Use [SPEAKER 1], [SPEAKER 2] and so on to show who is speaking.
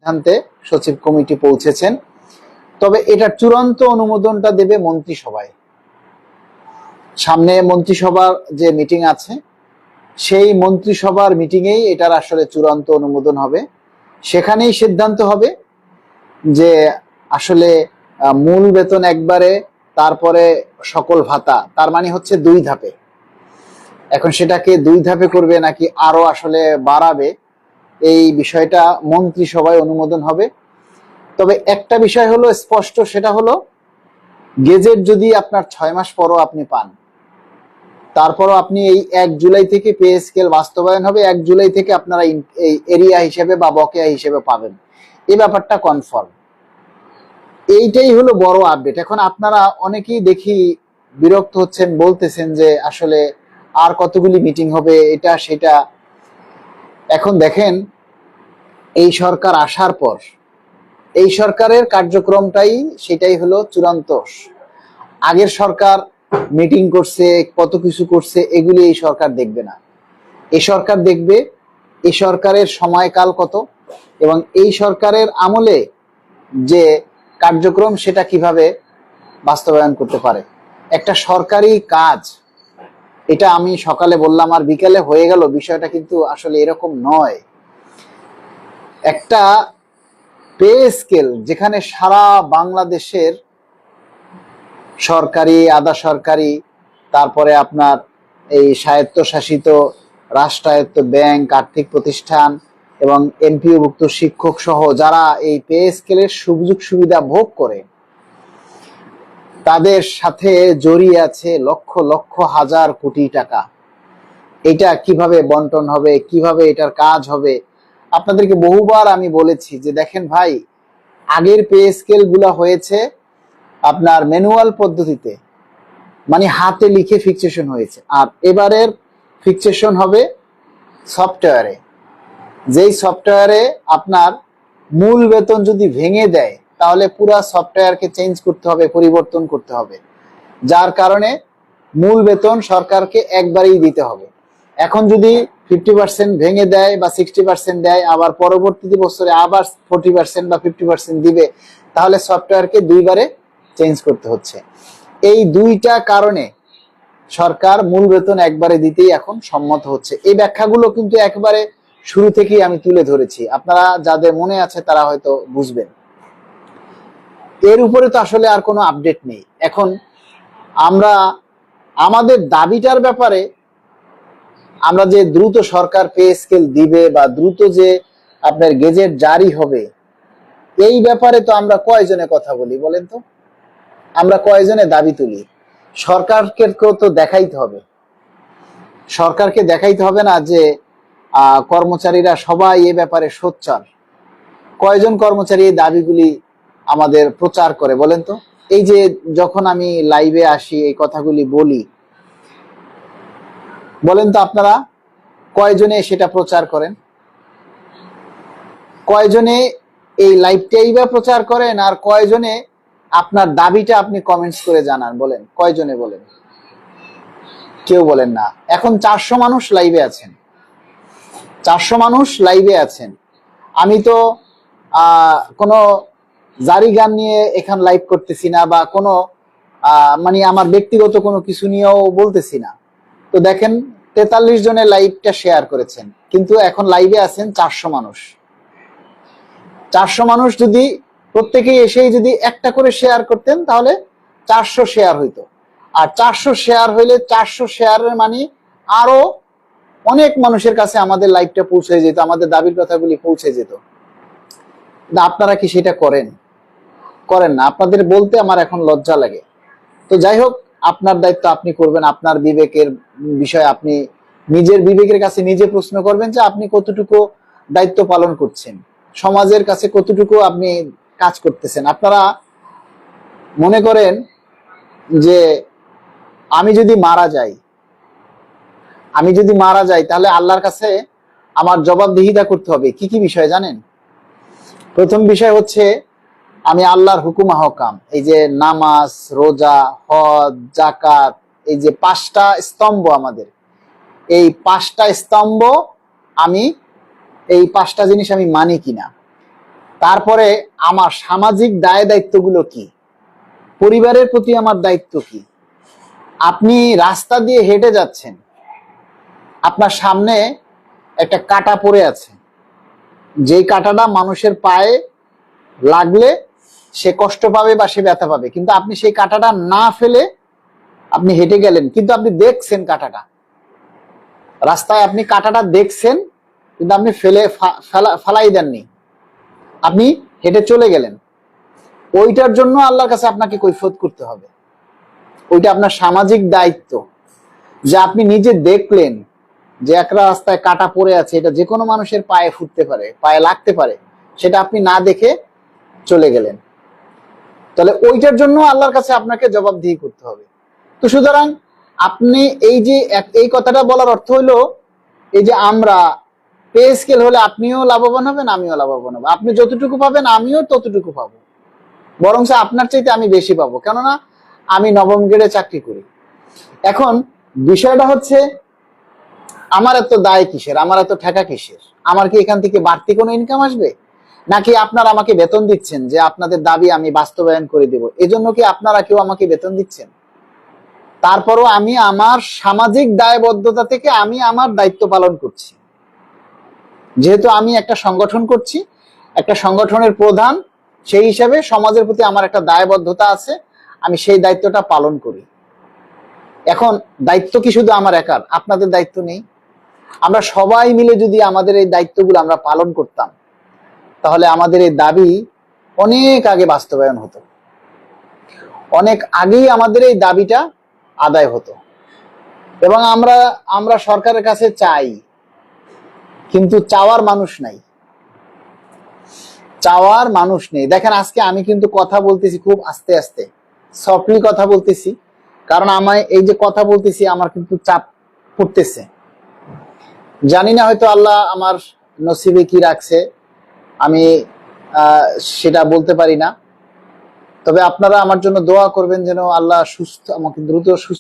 [SPEAKER 1] সিদ্ধান্তে সচিব কমিটি পৌঁছেছেন। তবে এটার চূড়ান্ত অনুমোদনটা দেবে মন্ত্রিসভায়। সামনে মন্ত্রিসভার যে মিটিং আছে, সেই মন্ত্রিসভার মিটিংয়েই এটার আসলে চূড়ান্ত অনুমোদন হবে। সেখানেই সিদ্ধান্ত হবে যে আসলে মূল বেতন একবারে, তারপরে সকল ভাতা, তার মানে হচ্ছে 2 ধাপে। এখন সেটাকে 2 ধাপে করবে নাকি আরো আসলে বাড়াবে, এই বিষয়টা মন্ত্রিসভায় অনুমোদন হবে। তবে একটা বিষয় হলো স্পষ্ট, সেটা হলো গেজেট যদি আপনার 6 মাস পরও আপনি পান, তারপরও আপনি এই 1 জুলাই থেকে পে স্কেল বাস্তবায়ন হবে, 1 জুলাই থেকে আপনারা এই এরিয়া হিসেবে বা বকেয়া হিসেবে পাবেন, এই ব্যাপারটা কনফার্ম। এইটাই হলো বড় আপডেট। এখন আপনারা অনেকেই দেখি বিরক্ত হচ্ছেন, বলতেছেন যে আসলে আর কতগুলি মিটিং হবে, এটা সেটা। এখন দেখেন, এই সরকার আসার পর এই সরকারের কার্যক্রমটাই সেটাই হলো চূড়ান্ত। আগের সরকার মিটিং করছে, কত কিছু করছে, এগুলি এই সরকার দেখবে না। এই সরকার দেখবে এই সরকারের সময়কাল কত এবং এই সরকারের আমলে যে কার্যক্রম সেটা কিভাবে বাস্তবায়ন করতে পারে। একটা সরকারি কাজ, এটা আমি সকালে বললাম আর বিকালে হয়ে গেল, বিষয়টা কিন্তু আসলে এরকম নয়। একটা পে স্কেল যেখানে সারা বাংলাদেশের সরকারি, আধা সরকারি, তারপরে আপনার এই স্বায়ত্তশাসিত রাষ্ট্রায়ত্ত ব্যাংক, আর্থিক প্রতিষ্ঠান এবং এমপিওভুক্ত শিক্ষক সহ যারা এই পে স্কেলের সুযোগ সুবিধা ভোগ করে, তাদের সাথে জড়িয়ে আছে লক্ষ লক্ষ হাজার কোটি টাকা। এটা কিভাবে বন্টন হবে, কিভাবে এটার কাজ হবে, আপনাদেরকে বহুবার আমি বলেছি যে দেখেন ভাই, আগের পে স্কেল গুলা হয়েছে আপনার ম্যানুয়াল পদ্ধতিতে, মানে হাতে লিখে ফিক্সেশন হয়েছে, আর এবারের ফিক্সেশন হবে সফটওয়্যারে। যেই সফটওয়্যারে আপনার মূল বেতন যদি ভেঙে দেয়, তাহলে পুরো সফটওয়্যারকে চেঞ্জ করতে হবে, পরিবর্তন করতে হবে, যার কারণে মূল বেতন সরকারকে একবারেই দিতে হবে। এখন যদি 50% ভেঙে দেয় বা 60% দেয়, আবার পরবর্তী বছরে আবার 40% বা 50% দিবে, তাহলে সফটওয়্যারকে 2 বারে চেঞ্জ করতে হচ্ছে। এই 2টা কারণে সরকার মূল বেতন একবারে দিতেই এখন সম্মত হচ্ছে। এই ব্যাখ্যাগুলো কিন্তু একবারে শুরু থেকেই আমি তুলে ধরেছি, আপনারা যাদের মনে আছে তারা হয়তো বুঝবেন। এর উপরে তো আসলে আর কোনো আপডেট নেই। এখন আমরা আমাদের দাবিটার ব্যাপারে, আমরা যে দ্রুত সরকার পে স্কেল দিবে বা দ্রুত যে আপনার গেজেট জারি হবে, এই ব্যাপারে তো আমরা কয়জনে কথা বলি বলেন তো? আমরা কয়জনে দাবি তুলি? সরকারকে তো দেখাইতে হবে। সরকারকে দেখাইতে হবে না যে কর্মচারীরা সবাই এ ব্যাপারে সোচ্চার। কয়জন কর্মচারী এই দাবিগুলি আমাদের প্রচার করে বলেন তো? এই যে যখন আমি লাইভে আসি, এই কথাগুলি বলি, বলেন তো আপনারা কয়জনে সেটা প্রচার করেন? কয়জনে এই লাইভটাই বা প্রচার করেন, আর কয়জনে আপনার দাবিটা আপনি কমেন্টস করে জানান? বলেন, কয়জনে বলেন? কেউ বলেন না। এখন 400 মানুষ লাইভে আছেন, 400 মানুষ লাইভে আছেন। আমি তো কোনো জারি গান নিয়ে এখান লাইভ করতেছি না, বা কোনো মানে আমার ব্যক্তিগত কোনো কিছু নিয়েও বলতেছি না। তো দেখেন, 43 জনের লাইভটা শেয়ার করেছেন, কিন্তু এখন লাইভে আছেন 400 মানুষ। 400 মানুষ যদি প্রত্যেকেই এসেই যদি একটা করে শেয়ার করতেন, তাহলে 400 শেয়ার হইতো। আর 400 শেয়ার হইলে 400 শেয়ারের মানে আরো অনেক মানুষের কাছে আমাদের লাইভটা পৌঁছে যেত, আমাদের দাবির কথাগুলি পৌঁছে যেত। আপনারা কি সেটা করেন? করেন না। আপনাদের বলতে আমার এখন লজ্জা লাগে। তো যাই হোক, আপনার দায়িত্ব আপনি করবেন, আপনার বিবেকের বিষয় আপনি নিজের বিবেকের কাছে নিজে প্রশ্ন করবেন যে আপনি কতটুকু দায়িত্ব পালন করছেন, সমাজের কাছে কতটুকু আপনি কাজ করতেছেন। আপনারা মনে করেন যে আমি যদি মারা যাই, তাহলে আল্লাহর কাছে আমার জবাবদিহিতা করতে হবে। কি কি বিষয় জানেন? প্রথম বিষয় হচ্ছে আমি আল্লাহর হুকুম আহকাম, এই যে নামাজ, রোজা, হজ, যাকাত, এই যে 5টা স্তম্ভ আমাদের, এই 5টা স্তম্ভ আমি এই 5টা জিনিস আমি মানি কিনা। তারপরে আমার সামাজিক দায় দায়িত্বগুলো কি, পরিবারের প্রতি আমার দায়িত্ব কি। আপনি রাস্তা দিয়ে হেঁটে যাচ্ছেন, আপনার সামনে একটা কাঁটা পড়ে আছে, যেই কাঁটাটা মানুষের পায়ে লাগলে সে কষ্ট পাবে বা সে ব্যথা পাবে, কিন্তু আপনি সেই কাঁটাটা না ফেলে আপনি হেঁটে গেলেন, কিন্তু আপনি দেখছেন কাঁটাটা রাস্তায়, আপনি কাঁটাটা দেখছেন কিন্তু আপনি ফালাই দেননি, আপনি হেঁটে চলে গেলেন। ওইটার জন্য আল্লাহর কাছে আপনাকে কৈফিয়ত করতে হবে। ওইটা আপনার সামাজিক দায়িত্ব, যে আপনি নিজে দেখলেন যে একটা রাস্তায় কাঁটা পড়ে আছে, এটা যে কোনো মানুষের পায়ে ফুটতে পারে, পায়ে লাগতে পারে, সেটা আপনি না দেখে চলে গেলেন। তাহলে ওইটার জন্য আল্লাহর কাছে আপনাকে জবাবদিহি করতে হবে। তো সুতরাং আপনি এই কথাটা বলার অর্থ হইলো, এই যে আমরা পে স্কেল হলে আপনিও লাভবান হবেন, আমিও লাভবান হবো। আপনি যতটুকু পাবেন আমিও ততটুকু পাবো, বরং আপনার চাইতে আমি বেশি পাবো, কেননা আমি নবম গ্রেডে চাকরি করি। এখন বিষয়টা হচ্ছে, আমার এত দায় কিসের, আমার এত ঠেকা কিসের? আমার কি এখান থেকে বাড়তি কোনো ইনকাম আসবে, নাকি আপনারা আমাকে বেতন দিচ্ছেন যে আপনাদের দাবি আমি বাস্তবায়ন করে দেব, এজন্য কি আপনারা কেউ আমাকে বেতন দিচ্ছেন? তারপরও আমি আমার সামাজিক দায়বদ্ধতা থেকে আমি আমার দায়িত্ব পালন করছি। যেহেতু আমি একটা সংগঠন করছি, একটা সংগঠনের প্রধান, সেই হিসাবে সমাজের প্রতি আমার একটা দায়বদ্ধতা আছে, আমি সেই দায়িত্বটা পালন করি। এখন দায়িত্ব কি শুধু আমার একার? আপনাদের দায়িত্ব নেই? আমরা সবাই মিলে যদি আমাদের এই দায়িত্বগুলো আমরা পালন করতাম, তাহলে আমাদের এই দাবি অনেক আগে বাস্তবায়ন হতো, অনেক আগেই আমাদের এই দাবিটা আদায় হতো। এবং আমরা সরকারের কাছে চাই, কিন্তু চাওয়ার মানুষ নাই, চাওয়ার মানুষ নেই। দেখেন আজকে আমি কিন্তু কথা বলতেছি খুব আস্তে আস্তে, সফটলি কথা বলতেছি, কারণ আমায় এই যে কথা বলতেছি আমার কিন্তু চাপ পড়তেছে। জানি না হয়তো আল্লাহ আমার নসিবে কি রাখছে, আমি সেটা বলতে পারি না। তবে আপনারা আমার জন্য দোয়া করবেন যেন আল্লাহ আমাকে দ্রুত সুস্থ